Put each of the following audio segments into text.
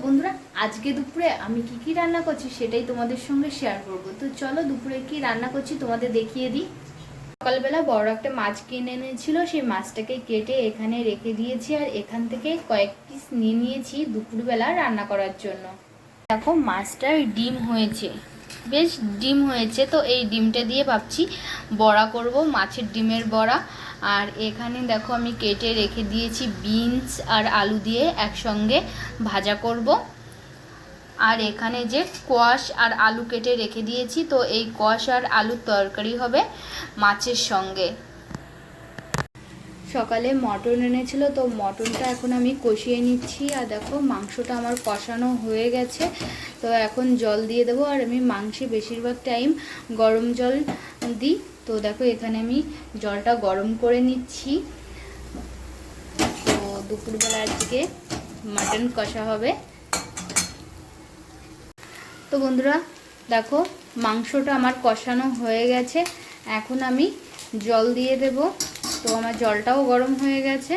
বন্ধুরা আজকে দুপুরে আমি কি রান্না করছি সেটাই তোমাদের সঙ্গে শেয়ার করব। তো চলো দুপুরে কি রান্না করছি তোমাদের দেখিয়ে দিই। সকালবেলা বড় একটা মাছ কিনে এনেছিল, সেই মাছটাকে কেটে এখানে রেখে দিয়েছি আর এখান থেকে কয়েক পিস নিয়ে নিয়েছি দুপুরবেলা রান্না করার জন্য। দেখো মাছটার ডিম হয়েছে, বেশ ডিম হয়েছে, তো এই ডিমটা দিয়ে ভাবছি বড়া করব, মাছের ডিমের বড়া। আর এখানে দেখো আমি কেটে রেখে দিয়েছি বিনস আর আলু দিয়ে একসঙ্গে ভাজা করব। আর এখানে যে কোয়াশ আর আলু কেটে রেখে দিয়েছি, তো এই কোয়াশ আর আলুর তরকারি হবে মাছের সঙ্গে। সকালে মটন এনেছিল, তো মটনটা এখন আমি কষিয়ে নিচ্ছি। আর দেখো মাংসটা আমার কষানো হয়ে গেছে, তো এখন জল দিয়ে দেবো। আর আমি মাংসে বেশিরভাগ টাইম গরম জল দিই, তো দেখো এখানে আমি জলটা গরম করে নিচ্ছি। তো দুপুরবেলা আজকে মাটন কষা হবে। তো বন্ধুরা দেখো মাংসটা আমার কষানো হয়ে গেছে, এখন আমি জল দিয়ে দেব। তো আমার জলটাও গরম হয়ে গেছে।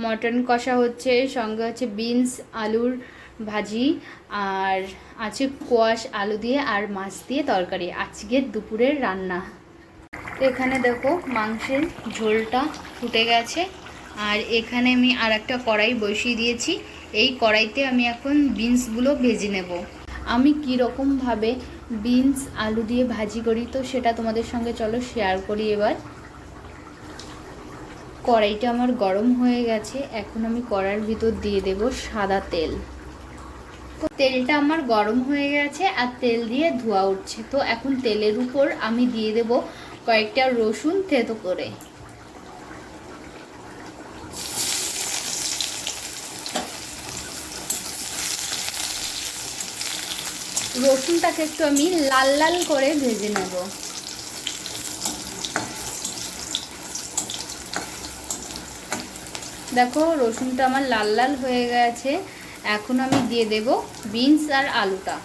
মটন কষা হচ্ছে, সঙ্গে হচ্ছে বিনস আলুর ভাজি, আর আছে কোয়াশ আলু দিয়ে আর মাছ দিয়ে তরকারি, আজকের দুপুরের রান্না। তো এখানে দেখো মাংসের ঝোলটা ফুটে গেছে। আর এখানে আমি আর একটা কড়াই বসিয়ে দিয়েছি, এই কড়াইতে আমি এখন বিনসগুলো ভেজে নেব। আমি কীরকমভাবে বিনস আলু দিয়ে ভাজি করি তো সেটা তোমাদের সঙ্গে চলো শেয়ার করি এবার। কড়াইটা আমার গরম হয়ে গেছে, এখন আমি কড়াইয়ের ভিতর দিয়ে দেব সাদা তেল। তো তেলটা আমার গরম হয়ে গেছে আর তেল দিয়ে ধোঁয়া উঠছে। তো এখন তেলের উপর আমি দিয়ে দেব কয়েকটা রসুন থেতো করে। রসুনটাকে একটু আমি লাল লাল করে ভেজে নেব। দেখো রসুনটা আমার লাল লাল হয়ে গেছে, এখন আমি দিয়ে দেব বিনস আর আলুটা।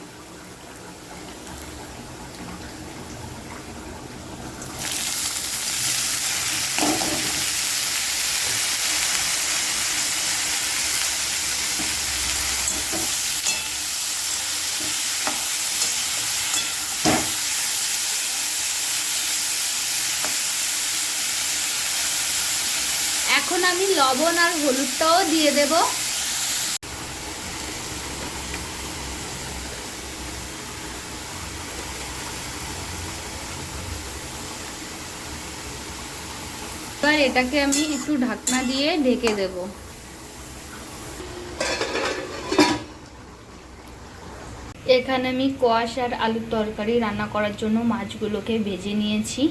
এখন আমি লবণ আর হলুদটাও দিয়ে দেব। এবার এটাকে আমি একটু ঢাকনা দিয়ে ঢেকে দেব। এখানে আমি কোয়াশ আর আলুর তরকারি রান্না করার জন্য মাছগুলোকে ভেজে নিয়েছি।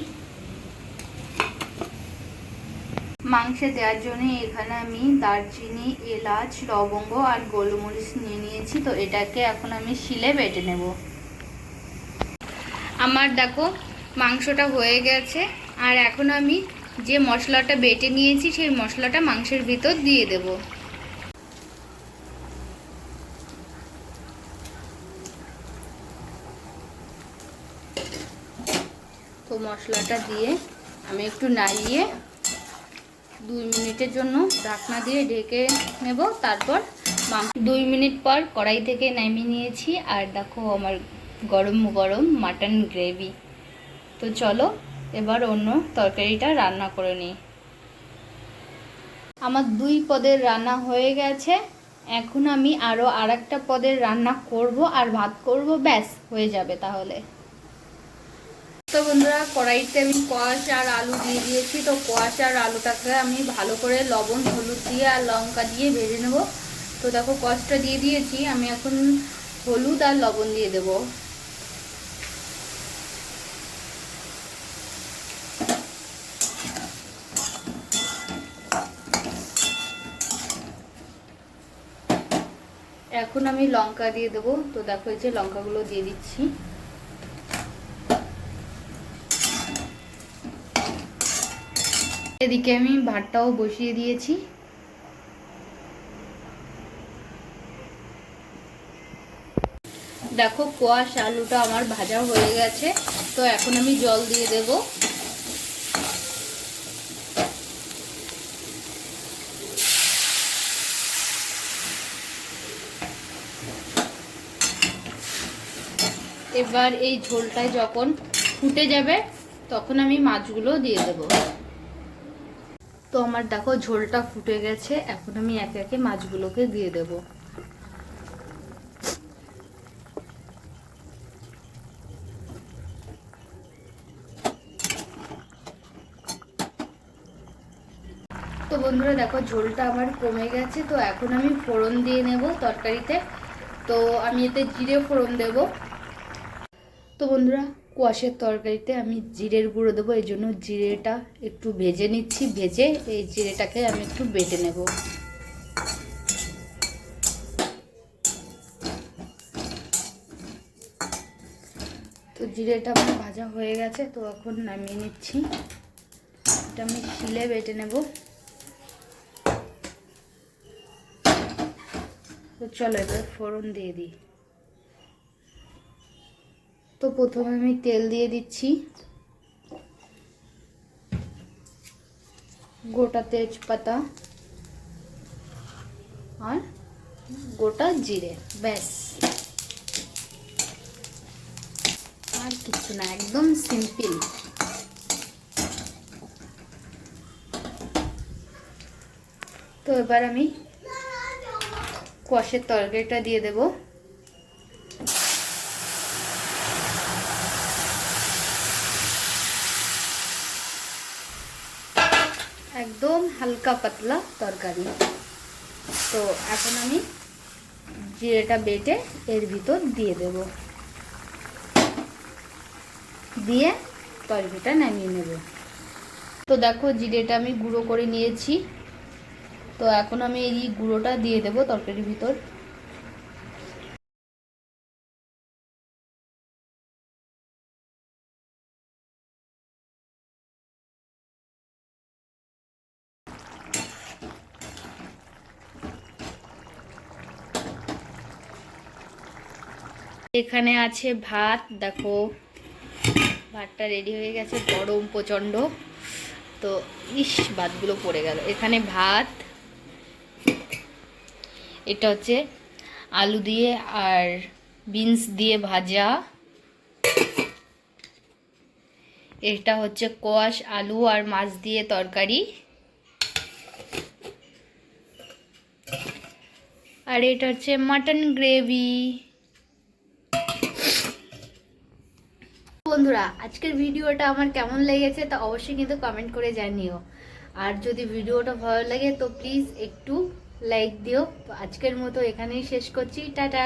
মাংসে দেওয়ার জন্য এখানে আমি দারচিনি, এলাচ, লবঙ্গ আর গোলমরিচ নিয়ে নিয়েছি। তো এটাকে এখন আমি শিলে বেটে নেব। আমার দেখো মাংসটা হয়ে গেছে, আর এখন আমি যে মশলাটা বেটে নিয়েছি সেই মশলাটা মাংসের ভিতর দিয়ে দেব। তো মশলাটা দিয়ে আমি একটু নাড়িয়ে 2 মিনিটের জন্য ঢাকনা দিয়ে ঢেকে নেব। তারপর 2 মিনিট পর কড়াই থেকে নামিয়ে নিয়েছি, আর দেখো আমার গরম গরম মাটন গ্রেভি। তো চলো এবার অন্য তরকারিটা রান্না করে নিই। আমার 2 পদের রান্না হয়ে গেছে, এখন আমি আরও আরেকটা পদের রান্না করব আর ভাত করব, ব্যাস হয়ে যাবে তাহলে। তো বন্ধুরা কড়াইতে আমি কোয়াশ আর আলু দিয়ে দিয়েছি। তো কোয়াশ আর আলুটাকে আমি ভালো করে লবণ হলুদ দিয়ে আর লঙ্কা দিয়ে ভেজে নেব। তো দেখো কোয়াশটা দিয়ে দিয়েছি, আমি এখন হলুদ আর লবণ দিয়ে দেব। এখন আমি লঙ্কা দিয়ে দেবো। তো দেখো এই যে লঙ্কাগুলো দিয়ে দিচ্ছি। এদিকে আমি ভাতটাও বসিয়ে দিয়েছি। দেখো কোয়াশ আলুটা আমার ভাজা হয়ে গেছে, তো এখন আমি জল দিয়ে দেব। এবার এই ঝোলটায় যখন ফুটে যাবে তখন আমি মাছগুলো দিয়ে দেব। তো আমার দেখো ঝোলটা ফুটে গেছে, এখন আমি একে একে মাছগুলোকে দিয়ে দেব। তো বন্ধুরা দেখো ঝোলটা আমার কমে গেছে, তো এখন আমি ফোড়ন দিয়ে নেব তরকারিতে। তো আমি এতে জিরে ফোড়ন দেব। তো বন্ধুরা কোয়াশের তরকারিতে আমি জিরের গুঁড়ো দেবো, এই জন্য জিরেটা একটু ভেজে নিচ্ছি। ভেজে এই জিরেটাকে আমি একটু বেটে নেব। তো জিরেটা আমার ভাজা হয়ে গেছে, তো এখন নামিয়ে নিচ্ছি। এটা আমি শিলে বেটে নেব। তো চলো এবার ফোড়ন দিয়ে দিই। তো প্রথমে আমি তেল দিয়ে দিচ্ছি, গোটা তেজপাতা আর গোটা জিরে, ব্যাস। আর কিছু না, একদম সিম্পল। তো এবার আমি কোয়াশের তরকারিটা দিয়ে দেব। একদম হালকা পাতলা তরকারি। তো এখন আমি জিরেটা বেটে এর ভিতর দিয়ে দেব, দিয়ে তরকারিটা নামিয়ে নেব। তো দেখো জিরেটা আমি গুঁড়ো করে নিয়েছি। তো এখন আমি এই গুঁড়োটা দিয়ে দেব তরকারির ভিতর। এখানে আছে ভাত, দেখো ভাতটা রেডি হয়ে গেছে, গরম প্রচণ্ড। তো ইস ভাতগুলো পড়ে গেল। এখানে ভাত, এটা হচ্ছে আলু দিয়ে আর বিনস দিয়ে ভাজা, এটা হচ্ছে কোয়াশ আলু আর মাছ দিয়ে তরকারি, আর এটা হচ্ছে মাটন গ্রেভি। বন্ধুরা আজকের ভিডিওটা আমার কেমন লেগেছে তা অবশ্যই কিন্তু কমেন্ট করে জানিও। আর যদি ভিডিওটা ভালো লাগে তো প্লিজ একটু লাইক দিও। তো আজকের মতো এখানেই শেষ করছি, টাটা।